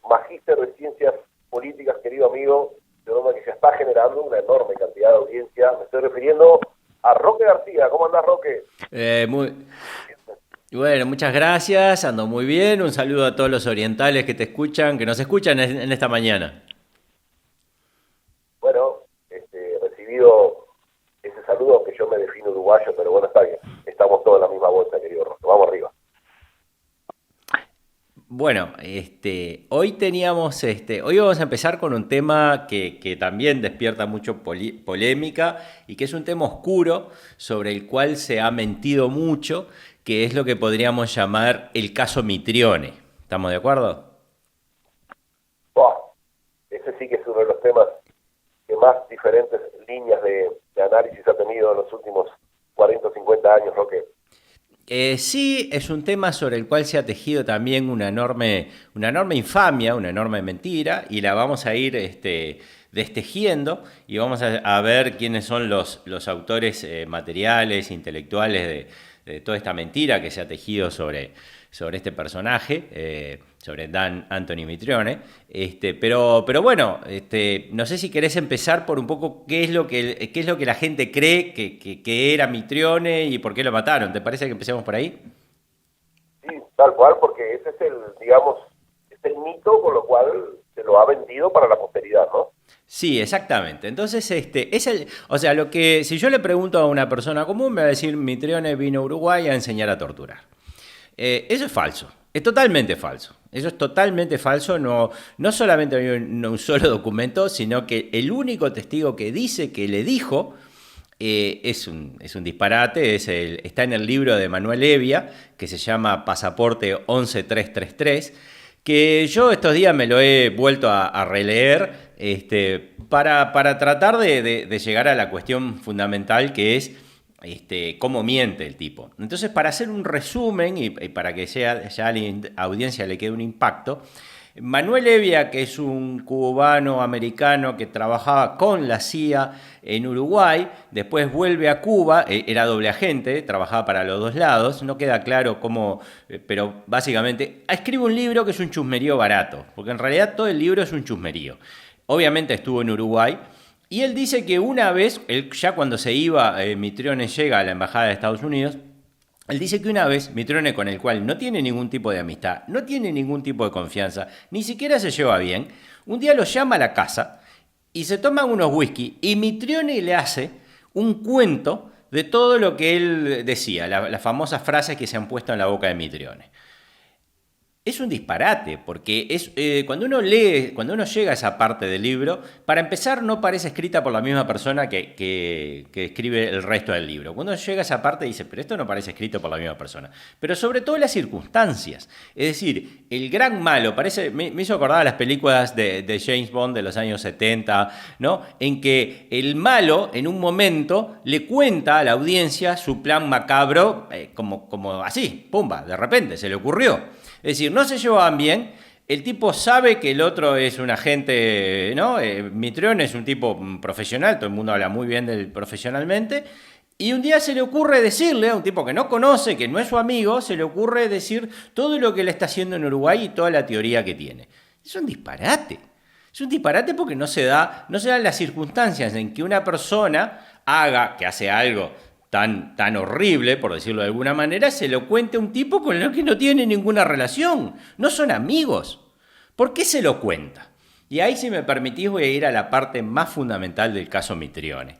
magíster de ciencias políticas, querido amigo, de broma que ya está generando una enorme cantidad de audiencia. Me estoy refiriendo a Roque García. ¿Cómo andás, Roque? Muy bueno, muchas gracias, ando muy bien. Un saludo a todos los orientales que te escuchan, que nos escuchan en esta mañana. Bueno, recibido ese saludo, aunque yo me defino uruguayo, pero bueno, está bien. Estamos todos en la misma bolsa, querido Roque. Vamos arriba. Bueno, hoy vamos a empezar con un tema que también despierta mucho polémica y que es un tema oscuro sobre el cual se ha mentido mucho, que es lo que podríamos llamar el caso Mitrione. ¿Estamos de acuerdo? Buah, ese sí que es uno de los temas que más diferentes líneas de análisis ha tenido en los últimos 40 o 50 años, Roque. Sí, es un tema sobre el cual se ha tejido también una enorme infamia, una enorme mentira, y la vamos a ir destejiendo y vamos a ver quiénes son los autores materiales, intelectuales de toda esta mentira que se ha tejido sobre este personaje, sobre Dan Anthony Mitrione. Pero bueno, no sé si querés empezar por un poco qué es lo que la gente cree que era Mitrione y por qué lo mataron. ¿Te parece que empecemos por ahí? Sí, tal cual, porque ese es digamos, es el mito con lo cual se lo ha vendido para la posteridad, ¿no? Sí, exactamente. Entonces, o sea, si yo le pregunto a una persona común, me va a decir, Mitrione vino a Uruguay a enseñar a torturar. Eso es falso, es totalmente falso. Eso es totalmente falso, no solamente hay un solo documento, sino que el único testigo que dice que le dijo es un disparate, está en el libro de Manuel Evia, que se llama Pasaporte 11333, que yo estos días me lo he vuelto a releer para tratar de llegar a la cuestión fundamental que es cómo miente el tipo. Entonces, para hacer un resumen y para que ya a la audiencia le quede un impacto, Manuel Evia, que es un cubano-americano que trabajaba con la CIA en Uruguay, después vuelve a Cuba, era doble agente, trabajaba para los dos lados, no queda claro cómo, pero básicamente escribe un libro que es un chusmerío barato, porque en realidad todo el libro es un chusmerío. Obviamente estuvo en Uruguay, y él dice que una vez, ya cuando se iba, Mitrione llega a la embajada de Estados Unidos, él dice que una vez Mitrione, con el cual no tiene ningún tipo de amistad, no tiene ningún tipo de confianza, ni siquiera se lleva bien, un día lo llama a la casa y se toman unos whisky y Mitrione le hace un cuento de todo lo que él decía, las famosas frases que se han puesto en la boca de Mitrione. Es un disparate, porque cuando uno lee, cuando uno llega a esa parte del libro, para empezar no parece escrita por la misma persona que escribe el resto del libro. Cuando uno llega a esa parte dice, pero esto no parece escrito por la misma persona. Pero sobre todo las circunstancias. Es decir, el gran malo, me hizo acordar a las películas de James Bond de los años 70, ¿no? En que el malo, en un momento, le cuenta a la audiencia su plan macabro, como así, pumba, de repente, se le ocurrió. Es decir, no se llevaban bien, el tipo sabe que el otro es un agente, ¿no? Mitrione es un tipo profesional, todo el mundo habla muy bien de él profesionalmente, y un día se le ocurre decirle a un tipo que no conoce, que no es su amigo, se le ocurre decir todo lo que él está haciendo en Uruguay y toda la teoría que tiene. Es un disparate. Es un disparate porque no se dan las circunstancias en que una persona que hace algo tan horrible, por decirlo de alguna manera, se lo cuente a un tipo con el que no tiene ninguna relación. No son amigos. ¿Por qué se lo cuenta? Y ahí, si me permitís, voy a ir a la parte más fundamental del caso Mitrione.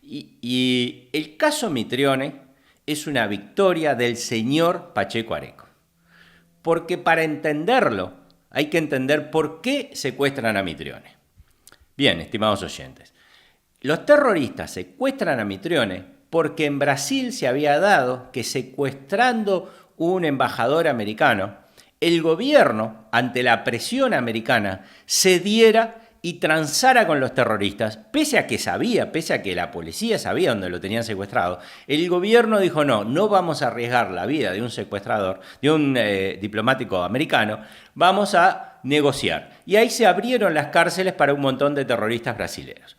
Y el caso Mitrione es una victoria del señor Pacheco Areco. Porque para entenderlo, hay que entender por qué secuestran a Mitrione. Bien, estimados oyentes, los terroristas secuestran a Mitrione porque en Brasil se había dado que secuestrando un embajador americano, el gobierno, ante la presión americana, cediera y transara con los terroristas, pese a que la policía sabía dónde lo tenían secuestrado. El gobierno dijo, no vamos a arriesgar la vida de un secuestrador, de un diplomático americano, vamos a negociar. Y ahí se abrieron las cárceles para un montón de terroristas brasileños.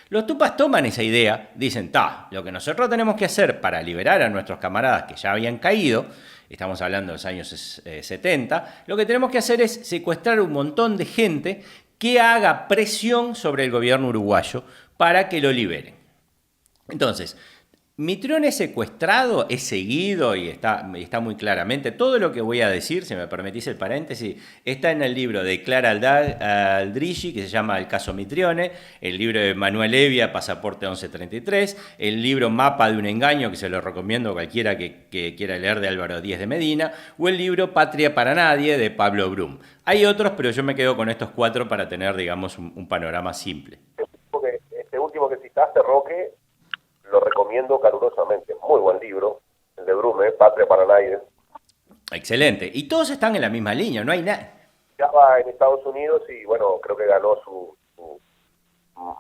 Los tupas toman esa idea, dicen, lo que nosotros tenemos que hacer para liberar a nuestros camaradas que ya habían caído, estamos hablando de los años 70, lo que tenemos que hacer es secuestrar un montón de gente que haga presión sobre el gobierno uruguayo para que lo liberen. Entonces, Mitrione es secuestrado, es seguido y está muy claramente. Todo lo que voy a decir, si me permitís el paréntesis, está en el libro de Clara Aldricci, que se llama El caso Mitrione, el libro de Manuel Evia, Pasaporte 1133, el libro Mapa de un engaño, que se lo recomiendo a cualquiera que quiera leer, de Álvaro Díez de Medina, o el libro Patria para Nadie, de Pablo Brum. Hay otros, pero yo me quedo con estos 4 para tener, digamos, un panorama simple. Este último que citaste, Roque, lo recomiendo calurosamente. Muy buen libro, el de Brume, Patria para Nadie. Excelente. Y todos están en la misma línea, no hay nada. Estaba en Estados Unidos y, bueno, creo que ganó su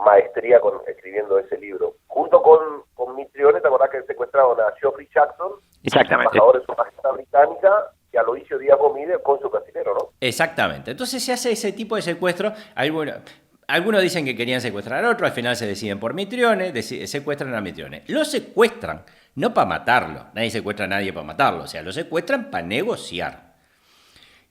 maestría escribiendo ese libro. Junto con Mitrione, ¿te acordás que secuestraron a Geoffrey Jackson? Exactamente. Embajador de su majestad británica, y a Aloysio Díaz Gomide, cónsul brasilero, ¿no? Exactamente. Entonces se hace ese tipo de secuestro. Algunos dicen que querían secuestrar a otro, al final se deciden por Mitrione, secuestran a Mitrione. Lo secuestran, no para matarlo, nadie secuestra a nadie para matarlo, o sea, lo secuestran para negociar.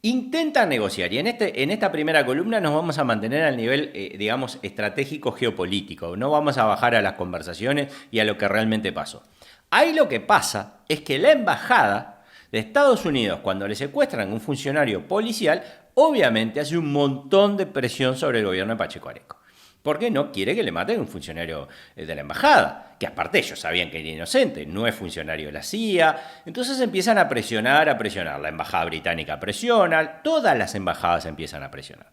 Intentan negociar, y en esta primera columna nos vamos a mantener al nivel, digamos, estratégico geopolítico, no vamos a bajar a las conversaciones y a lo que realmente pasó. Ahí lo que pasa es que la embajada de Estados Unidos, cuando le secuestran a un funcionario policial, obviamente hace un montón de presión sobre el gobierno de Pacheco Areco, porque no quiere que le maten a un funcionario de la embajada, que aparte ellos sabían que era inocente, no es funcionario de la CIA. Entonces empiezan a presionar. La embajada británica presiona, todas las embajadas empiezan a presionar.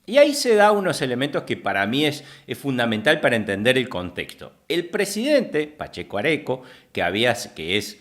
Y ahí se da unos elementos que para mí es fundamental para entender el contexto. El presidente, Pacheco Areco, que es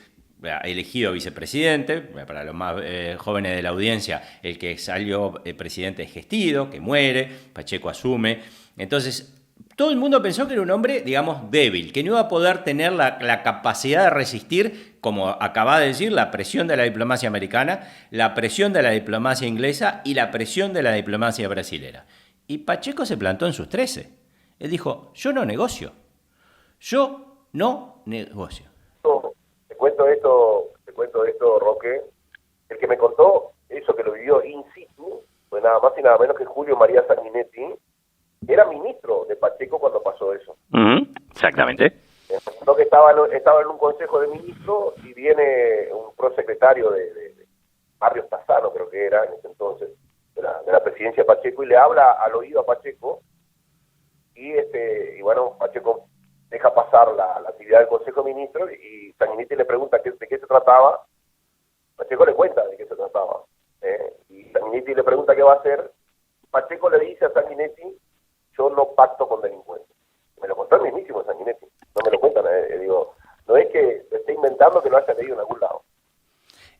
elegido vicepresidente, para los más jóvenes de la audiencia, el que salió presidente es Gestido, que muere, Pacheco asume. Entonces, todo el mundo pensó que era un hombre, digamos, débil, que no iba a poder tener la capacidad de resistir, como acaba de decir, la presión de la diplomacia americana, la presión de la diplomacia inglesa y la presión de la diplomacia brasilera. Y Pacheco se plantó en sus 13. Él dijo, yo no negocio. Te cuento esto, Roque. El que me contó eso, que lo vivió in situ, fue nada más y nada menos que Julio María Sanguinetti. Era ministro de Pacheco cuando pasó eso. Exactamente. Creo que estaba en un consejo de ministros y viene un prosecretario de Barrios Tassano, creo que era en ese entonces, de la presidencia de Pacheco, y le habla al oído a Pacheco, y bueno, Pacheco deja pasar la actividad del Consejo de Ministros y Sanguinetti le pregunta de qué se trataba. Pacheco le cuenta de qué se trataba. Y Sanguinetti le pregunta qué va a hacer. Pacheco le dice a Sanguinetti, yo no pacto con delincuentes. Me lo contó el mismísimo Sanguinetti, no me lo cuentan. Digo, no es que lo esté inventando, que lo haya leído en algún lado.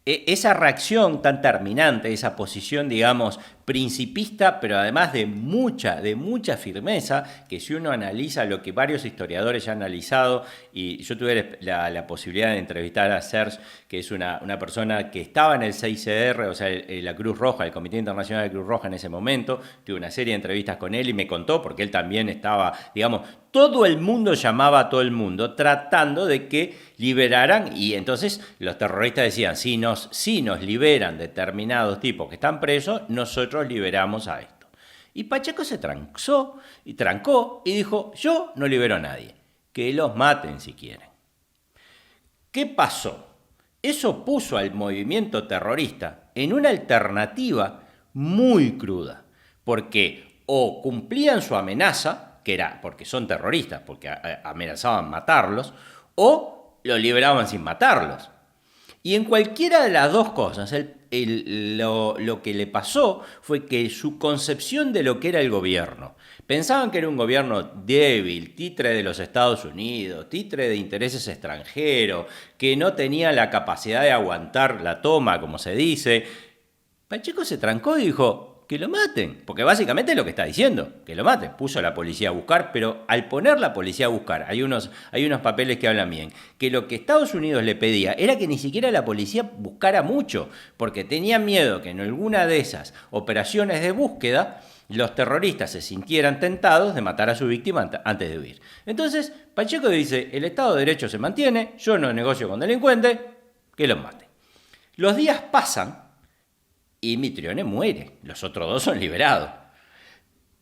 Esa reacción tan terminante, esa posición, digamos, principista, pero además de mucha firmeza, que si uno analiza lo que varios historiadores ya han analizado, y yo tuve la posibilidad de entrevistar a Serge, que es una persona que estaba en el CICR, o sea, la Cruz Roja, el Comité Internacional de Cruz Roja en ese momento, tuve una serie de entrevistas con él y me contó, porque él también estaba, digamos, todo el mundo llamaba a todo el mundo tratando de que liberaran, y entonces los terroristas decían, si nos liberan determinados tipos que están presos, nosotros liberamos a esto. Y Pacheco se trancó y dijo, yo no libero a nadie, que los maten si quieren. ¿Qué pasó? Eso puso al movimiento terrorista en una alternativa muy cruda, porque o cumplían su amenaza, que era porque son terroristas, porque amenazaban matarlos, o los liberaban sin matarlos. Y en cualquiera de las dos cosas, lo que le pasó fue que su concepción de lo que era el gobierno, pensaban que era un gobierno débil, títere de los Estados Unidos, títere de intereses extranjeros, que no tenía la capacidad de aguantar la toma, como se dice. Pacheco se trancó y dijo, que lo maten. Porque básicamente es lo que está diciendo, que lo maten. Puso a la policía a buscar, pero al poner la policía a buscar, hay unos papeles que hablan bien, que lo que Estados Unidos le pedía era que ni siquiera la policía buscara mucho, porque tenían miedo que en alguna de esas operaciones de búsqueda los terroristas se sintieran tentados de matar a su víctima antes de huir. Entonces, Pacheco dice, el Estado de Derecho se mantiene, yo no negocio con delincuentes, que los mate. Los días pasan y Mitrione muere, los otros dos son liberados.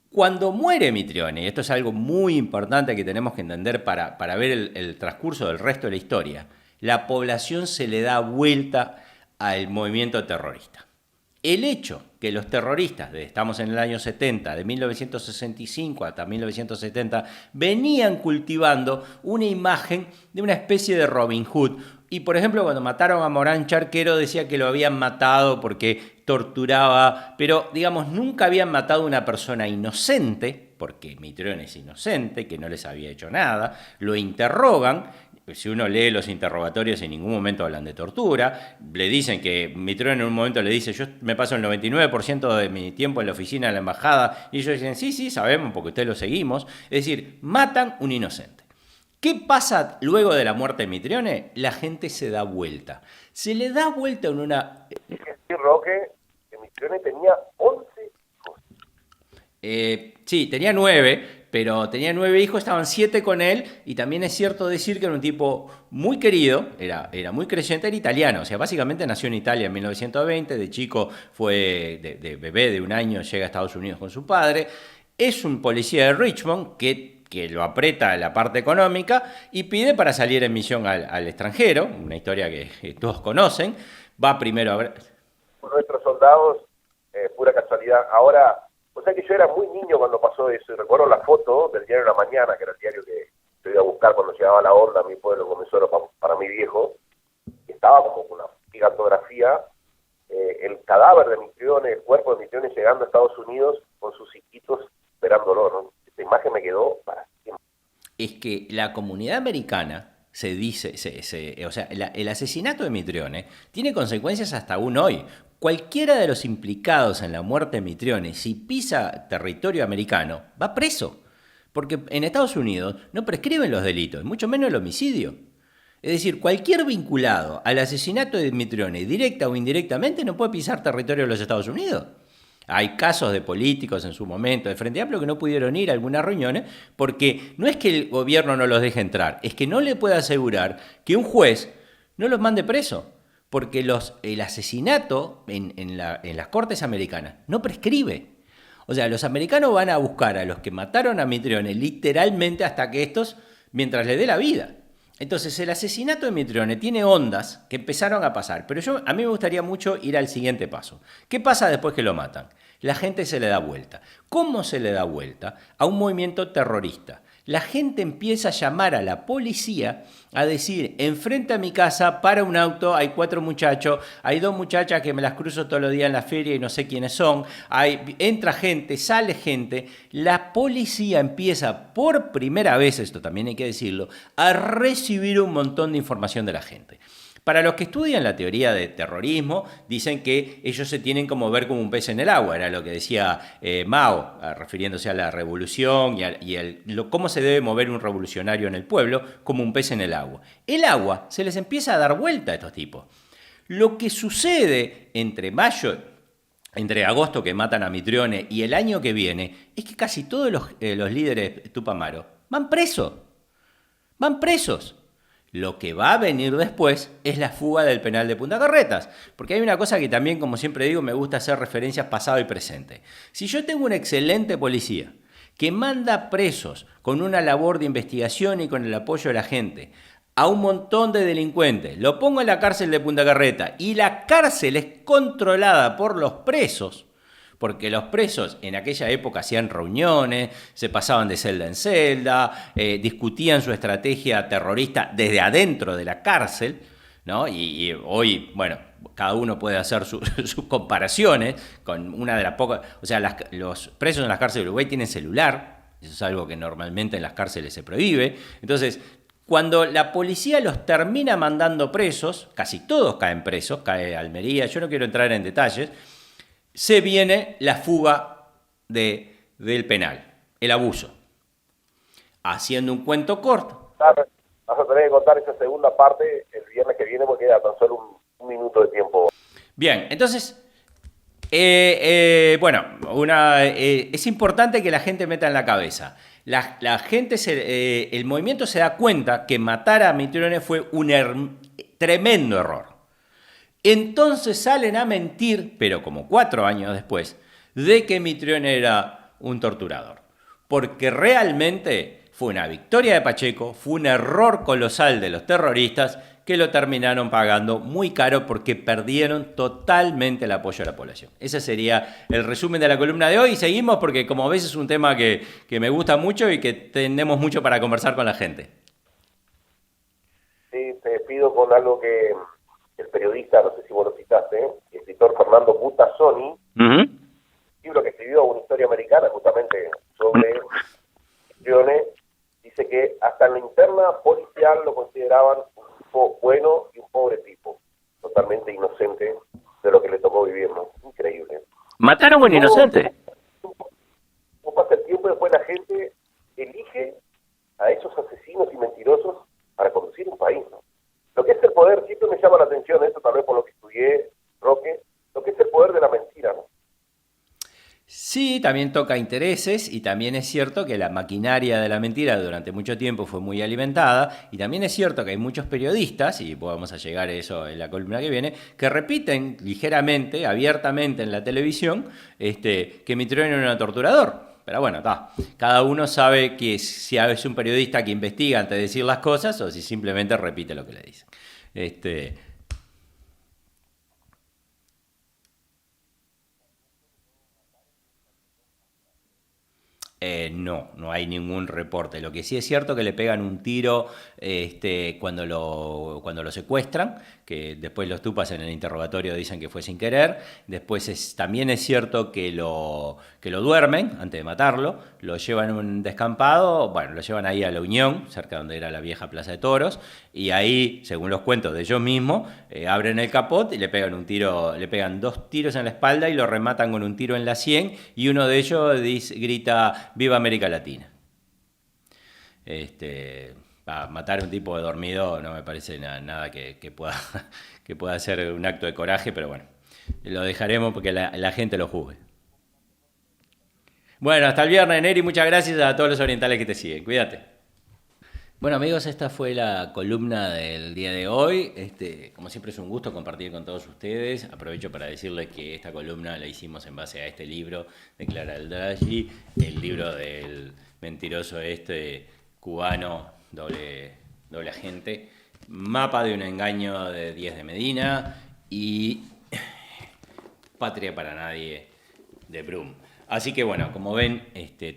Cuando muere Mitrione, y esto es algo muy importante que tenemos que entender para ver el transcurso del resto de la historia, la población se le da vuelta al movimiento terrorista. El hecho que los terroristas, estamos en el año 70, de 1965 hasta 1970, venían cultivando una imagen de una especie de Robin Hood. Y, por ejemplo, cuando mataron a Morán Charquero decía que lo habían matado porque torturaba, pero, digamos, nunca habían matado a una persona inocente, porque Mitrione es inocente, que no les había hecho nada, lo interrogan. Si uno lee los interrogatorios, en ningún momento hablan de tortura. Le dicen que Mitrione en un momento le dice, yo me paso el 99% de mi tiempo en la oficina de la embajada, y ellos dicen, sí, sabemos, porque ustedes lo seguimos. Es decir, matan un inocente. ¿Qué pasa luego de la muerte de Mitrione? La gente se da vuelta. Se le da vuelta en una... Sí, Roque, que Mitrione tenía 11 hijos. Sí, tenía 9, pero tenía 9 hijos, estaban 7 con él, y también es cierto decir que era un tipo muy querido, era muy creyente, era italiano, o sea, básicamente nació en Italia en 1920, de chico fue, de bebé de 1 año, llega a Estados Unidos con su padre, es un policía de Richmond que lo aprieta en la parte económica y pide para salir en misión al extranjero, una historia que todos conocen, va primero a ver... Nuestros soldados, pura casualidad, ahora... O sea que yo era muy niño cuando pasó eso, y recuerdo la foto del diario La Mañana, que era el diario que yo iba a buscar cuando llegaba la onda a mi pueblo, Comensoro, para mi viejo, que estaba como con una gigantografía, el cadáver de Mitrione, el cuerpo de Mitrione llegando a Estados Unidos con sus hijitos esperándolo, ¿no? Esta imagen me quedó para siempre. Es que la comunidad americana se dice, o sea, el asesinato de Mitrione tiene consecuencias hasta aún hoy. Cualquiera de los implicados en la muerte de Mitrione, si pisa territorio americano, va preso. Porque en Estados Unidos no prescriben los delitos, mucho menos el homicidio. Es decir, cualquier vinculado al asesinato de Mitrione, directa o indirectamente, no puede pisar territorio de los Estados Unidos. Hay casos de políticos en su momento de Frente Amplio que no pudieron ir a algunas reuniones porque no es que el gobierno no los deje entrar, es que no le puede asegurar que un juez no los mande preso. Porque el asesinato en las cortes americanas no prescribe. O sea, los americanos van a buscar a los que mataron a Mitrione literalmente hasta que estos, mientras le dé la vida. Entonces, el asesinato de Mitrione tiene ondas que empezaron a pasar, pero a mí me gustaría mucho ir al siguiente paso. ¿Qué pasa después que lo matan? La gente se le da vuelta. ¿Cómo se le da vuelta? A un movimiento terrorista. La gente empieza a llamar a la policía a decir, enfrente a mi casa, para un auto, hay 4 muchachos, hay 2 muchachas que me las cruzo todos los días en la feria y no sé quiénes son, entra gente, sale gente, la policía empieza por primera vez, esto también hay que decirlo, a recibir un montón de información de la gente. Para los que estudian la teoría de terrorismo, dicen que ellos se tienen como ver como un pez en el agua, era lo que decía Mao, refiriéndose a la revolución cómo se debe mover un revolucionario en el pueblo, como un pez en el agua. El agua se les empieza a dar vuelta a estos tipos. Lo que sucede entre agosto que matan a Mitrione y el año que viene, es que casi todos los líderes tupamaros van presos. Van presos. Lo que va a venir después es la fuga del penal de Punta Carretas, porque hay una cosa que también, como siempre digo, me gusta hacer referencias pasado y presente. Si yo tengo un excelente policía que manda presos con una labor de investigación y con el apoyo de la gente a un montón de delincuentes, lo pongo en la cárcel de Punta Carretas y la cárcel es controlada por los presos, porque los presos en aquella época hacían reuniones, se pasaban de celda en celda, discutían su estrategia terrorista desde adentro de la cárcel, ¿no? Y hoy, bueno, cada uno puede hacer sus comparaciones con una de las pocas... O sea, los presos en las cárceles de Uruguay tienen celular, eso es algo que normalmente en las cárceles se prohíbe. Entonces, cuando la policía los termina mandando presos, casi todos caen presos, cae Almería, yo no quiero entrar en detalles, se viene la fuga del penal, el abuso. Haciendo un cuento corto. Vas a tener que contar esa segunda parte el viernes que viene porque queda tan solo un minuto de tiempo. Bien, entonces, es importante que la gente meta en la cabeza. La gente, el movimiento se da cuenta que matar a Mitrione fue un tremendo error. Entonces salen a mentir, pero como 4 años después, de que Mitrione era un torturador. Porque realmente fue una victoria de Pacheco, fue un error colosal de los terroristas que lo terminaron pagando muy caro porque perdieron totalmente el apoyo de la población. Ese sería el resumen de la columna de hoy y seguimos porque como ves es un tema que me gusta mucho y que tenemos mucho para conversar con la gente. Sí, te despido con algo que el periodista, no sé si vos lo citaste, el escritor Fernando Butazzoni, libro que escribió Una historia americana justamente sobre Mitrione, dice que hasta en la interna policial lo consideraban un tipo bueno y un pobre tipo, totalmente inocente de lo que le tocó vivir, ¿no? Increíble. ¿Mataron a un inocente? Como pasa el tiempo, después la gente elige a esos asesinos y mentirosos para conducir un país, ¿no? Lo que es el poder, siempre me llama la atención, esto tal vez por lo que estudié, Roque, lo que es el poder de la mentira, ¿no? Sí, también toca intereses y también es cierto que la maquinaria de la mentira durante mucho tiempo fue muy alimentada y también es cierto que hay muchos periodistas, y vamos a llegar a eso en la columna que viene, que repiten ligeramente, abiertamente en la televisión, que Mitrione era un torturador. Pero bueno, cada uno sabe que si es un periodista que investiga antes de decir las cosas o si simplemente repite lo que le dicen. No hay ningún reporte. Lo que sí es cierto que le pegan un tiro cuando lo secuestran, que después los tupas en el interrogatorio dicen que fue sin querer. Después también es cierto que lo duermen antes de matarlo, lo llevan a un descampado, bueno, lo llevan ahí a La Unión, cerca donde era la vieja Plaza de Toros, y ahí, según los cuentos de ellos mismos, abren el capot y le pegan un tiro, le pegan 2 tiros en la espalda y lo rematan con un tiro en la sien, y uno de ellos grita ¡Viva América Latina! Matar a un tipo de dormido no me parece nada que pueda ser un acto de coraje, pero bueno, lo dejaremos porque la gente lo juzgue. Bueno, hasta el viernes, Neri, muchas gracias a todos los orientales que te siguen. Cuídate. Bueno, amigos, esta fue la columna del día de hoy. Como siempre es un gusto compartir con todos ustedes. Aprovecho para decirles que esta columna la hicimos en base a este libro de Clara Eldraghi, el libro del mentiroso cubano, doble agente, Mapa de un engaño de Díez de Medina y Patria para nadie de Brum. Así que bueno, como ven,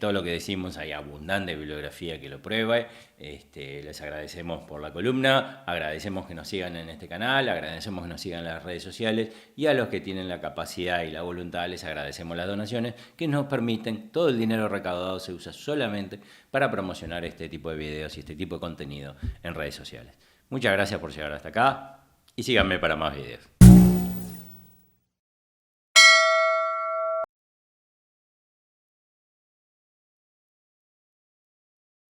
todo lo que decimos hay abundante bibliografía que lo pruebe. Les agradecemos por la columna, agradecemos que nos sigan en este canal, agradecemos que nos sigan en las redes sociales y a los que tienen la capacidad y la voluntad les agradecemos las donaciones que nos permiten, todo el dinero recaudado se usa solamente para promocionar este tipo de videos y este tipo de contenido en redes sociales. Muchas gracias por llegar hasta acá y síganme para más videos.